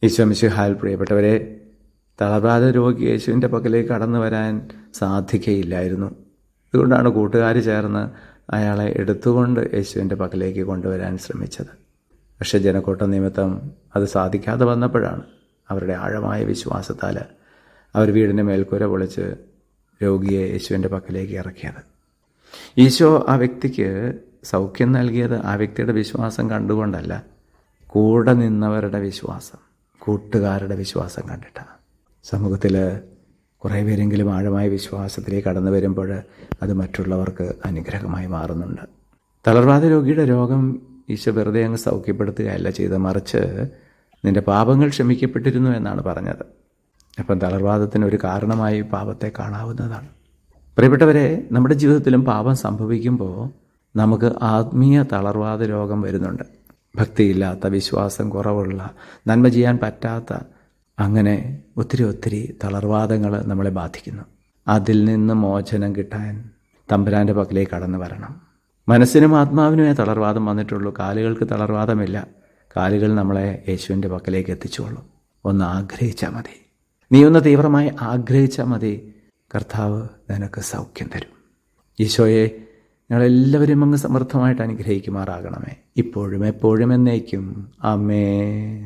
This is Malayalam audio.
ഈശോ മിശിഹായിൽ പ്രിയപ്പെട്ടവരെ, തളർവാത രോഗി യേശുവിൻ്റെ പക്കലേക്ക് കടന്നു വരാൻ സാധിക്കയില്ലായിരുന്നു. അതുകൊണ്ടാണ് കൂട്ടുകാർ ചേർന്ന് അയാളെ എടുത്തുകൊണ്ട് യേശുവിൻ്റെ പക്കലേക്ക് കൊണ്ടുവരാൻ ശ്രമിച്ചത്. പക്ഷേ ജനക്കൂട്ട നിമിത്തം അത് സാധിക്കാതെ വന്നപ്പോഴാണ് അവരുടെ ആഴമായ വിശ്വാസത്താൽ അവർ വീടിൻ്റെ മേൽക്കൂര പൊളിച്ച് രോഗിയെ യേശുവിൻ്റെ പക്കലേക്ക് ഇറക്കിയത്. ഈശോ ആ വ്യക്തിക്ക് സൗഖ്യം നൽകിയത് ആ വ്യക്തിയുടെ വിശ്വാസം കണ്ടുകൊണ്ടല്ല, കൂടെ നിന്നവരുടെ വിശ്വാസം, കൂട്ടുകാരുടെ വിശ്വാസം കണ്ടിട്ടാണ്. സമൂഹത്തിൽ കുറേ പേരെങ്കിലും ആഴമായ വിശ്വാസത്തിലേക്ക് കടന്നു വരുമ്പോൾ അത് മറ്റുള്ളവർക്ക് അനുഗ്രഹമായി മാറുന്നുണ്ട്. തളർവാത രോഗിയുടെ രോഗം ഈശോ വെറുതെ അങ്ങ് സൗഖ്യപ്പെടുത്തുകയല്ല ചെയ്ത്, മറിച്ച് നിൻ്റെ പാപങ്ങൾ ക്ഷമിക്കപ്പെട്ടിരുന്നു എന്നാണ് പറഞ്ഞത്. അപ്പം തളർവാദത്തിന് ഒരു കാരണമായി പാപത്തെ കാണാവുന്നതാണ്. പ്രിയപ്പെട്ടവരെ, നമ്മുടെ ജീവിതത്തിലും പാപം സംഭവിക്കുമ്പോൾ നമുക്ക് ആത്മീയ തളർവാത രോഗം വരുന്നുണ്ട്. ഭക്തിയില്ലാത്ത, വിശ്വാസം കുറവുള്ള, നന്മ ചെയ്യാൻ പറ്റാത്ത, അങ്ങനെ ഒത്തിരി തളർവാദങ്ങൾ നമ്മളെ ബാധിക്കുന്നു. അതിൽ നിന്ന് മോചനം കിട്ടാൻ തമ്പുരാൻ്റെ പക്കലേക്ക് കടന്നു വരണം. മനസ്സിനും ആത്മാവിനുമേ തളർവാദം വന്നിട്ടുള്ളൂ, കാലുകൾക്ക് തളർവാദമില്ല. കാലുകൾ നമ്മളെ യേശുവിൻ്റെ പക്കലേക്ക് എത്തിച്ചുകൊള്ളും. ഒന്ന് ആഗ്രഹിച്ചാൽ മതി, നീ ഒന്ന് തീവ്രമായി ആഗ്രഹിച്ചാൽ മതി, കർത്താവ് നിനക്ക് സൗഖ്യം തരും. ഈശോയെ, ഞങ്ങളെല്ലാവരും അങ്ങ് സമൃദ്ധമായിട്ട് അനുഗ്രഹിക്കുമാറാകണമേ, ഇപ്പോഴും എപ്പോഴും എന്നേക്കും. ആമേൻ.